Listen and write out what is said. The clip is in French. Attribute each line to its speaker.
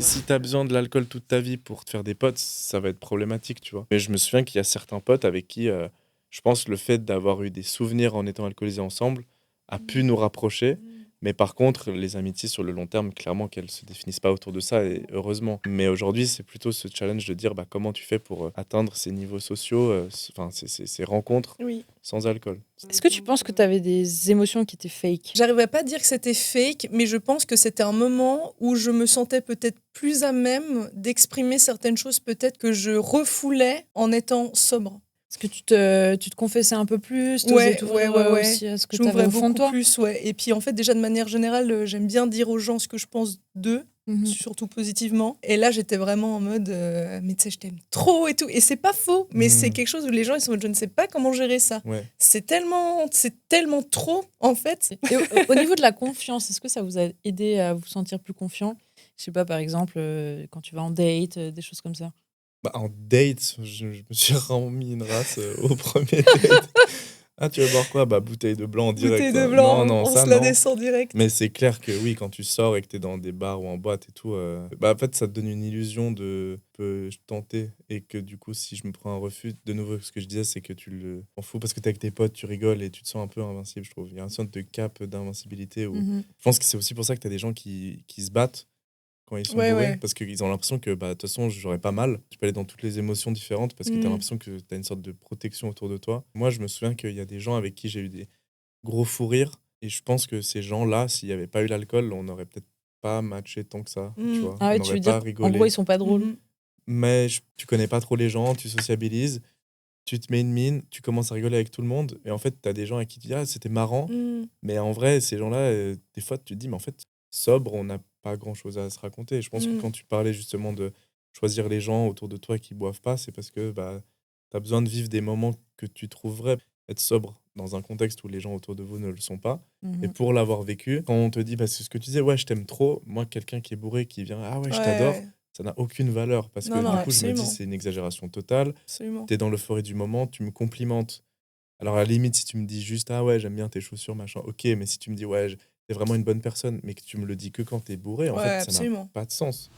Speaker 1: Si t'as besoin de l'alcool toute ta vie pour te faire des potes, ça va être problématique, tu vois? Mais je me souviens qu'il y a certains potes avec qui, je pense le fait d'avoir eu des souvenirs en étant alcoolisés ensemble a pu nous rapprocher. Mais par contre, les amitiés sur le long terme, clairement qu'elles se définissent pas autour de ça et heureusement. Mais aujourd'hui, c'est plutôt ce challenge de dire, bah, comment tu fais pour, atteindre ces niveaux sociaux, enfin ces rencontres
Speaker 2: Oui.
Speaker 1: sans alcool?
Speaker 3: Est-ce que tu penses que tu avais des émotions qui étaient fake?
Speaker 2: J'arriverais pas à dire que c'était fake, mais je pense que c'était un moment où je me sentais peut-être plus à même d'exprimer certaines choses peut-être que je refoulais en étant sobre.
Speaker 3: Est-ce que tu te confessais un peu plus, t'osais
Speaker 2: Ouais,
Speaker 3: t'ouvrir
Speaker 2: ouais.
Speaker 3: aussi à ce que
Speaker 2: Je
Speaker 3: tu avais
Speaker 2: m'ouvrais
Speaker 3: au fond de
Speaker 2: beaucoup
Speaker 3: toi?
Speaker 2: plus, ouais. Et puis en fait, déjà de manière générale, j'aime bien dire aux gens ce que je pense d'eux,
Speaker 3: Mhm.
Speaker 2: surtout positivement. Et là, j'étais vraiment en mode, mais tu sais, je t'aime trop et tout. Et c'est pas faux, mais c'est quelque chose où les gens, ils sont en mode, je ne sais pas comment gérer ça.
Speaker 1: Ouais.
Speaker 2: C'est tellement trop, en fait.
Speaker 3: Et au niveau de la confiance, est-ce que ça vous a aidé à vous sentir plus confiant? Je sais pas, par exemple, quand tu vas en date, des choses comme ça.
Speaker 1: Bah, en date, je me suis remis une race, au premier date. «Ah, tu veux boire quoi?» «Bah, bouteille de blanc
Speaker 2: Bouteille
Speaker 1: direct».
Speaker 2: de
Speaker 1: Non,
Speaker 2: blanc,
Speaker 1: non,
Speaker 2: on
Speaker 1: ça
Speaker 2: se la
Speaker 1: non.
Speaker 2: descend direct.
Speaker 1: Mais c'est clair que oui, quand tu sors et que tu es dans des bars ou en boîte et tout, bah, en fait, ça te donne une illusion de peux tenter et que du coup, si je me prends un refus, de nouveau, ce que je disais, c'est que tu le t'en fous parce que tu es avec tes potes, tu rigoles et tu te sens un peu invincible, je trouve. Il y a une sorte de cap d'invincibilité où
Speaker 3: Mhm.
Speaker 1: je pense que c'est aussi pour ça que tu as des gens qui se battent quand ils sont
Speaker 2: Ouais,
Speaker 1: bourrés,
Speaker 2: ouais.
Speaker 1: parce qu'ils ont l'impression que, bah, de toute façon, j'aurais pas mal. Tu peux aller dans toutes les émotions différentes parce que tu as
Speaker 2: Mm.
Speaker 1: l'impression que tu as une sorte de protection autour de toi. Moi, je me souviens qu'il y a des gens avec qui j'ai eu des gros fous rires et je pense que ces gens-là, s'il y avait pas eu l'alcool, on n'aurait peut-être pas matché tant que ça, tu vois?
Speaker 3: Ah
Speaker 1: On
Speaker 3: ouais, tu
Speaker 1: n'aurait
Speaker 3: veux dire
Speaker 1: pas
Speaker 3: qu'en gros,
Speaker 1: rigolé.
Speaker 3: ils sont pas drôles?
Speaker 2: Mhm.
Speaker 1: Mais tu connais pas trop les gens, tu sociabilises, tu te mets une mine, tu commences à rigoler avec tout le monde et en fait, tu as des gens avec qui tu dis: «Ah, c'était marrant».
Speaker 2: Mm.
Speaker 1: Mais en vrai, ces gens-là, des fois, tu te dis: «Mais en fait, sobre, on n'a pas grand-chose à se raconter». Et je pense que
Speaker 2: Mm.
Speaker 1: quand tu parlais justement de choisir les gens autour de toi qui boivent pas, c'est parce que, bah, tu as besoin de vivre des moments que tu trouves vrais. Être sobre dans un contexte où les gens autour de vous ne le sont pas et
Speaker 3: Mhm.
Speaker 1: pour l'avoir vécu, quand on te dit bah, c'est ce que tu disais: «Ouais, je t'aime trop», moi, quelqu'un qui est bourré, qui vient: «Ah ouais, je t'adore»,
Speaker 2: Ouais.
Speaker 1: ça n'a aucune valeur parce que
Speaker 2: Non, non,
Speaker 1: du coup, je me dis:
Speaker 2: absolument.
Speaker 1: «C'est une exagération totale».
Speaker 2: Absolument.
Speaker 1: Tu es dans l'euphorie du moment, tu me complimentes. Alors, à la limite, si tu me dis juste: «Ah ouais, j'aime bien tes chaussures, machin», OK, mais si tu me dis: «Ouais, tu vraiment une bonne personne», mais que tu me le dis que quand tu es bourré, en
Speaker 2: Ouais,
Speaker 1: fait, ça n'a
Speaker 2: absolument.
Speaker 1: pas de sens.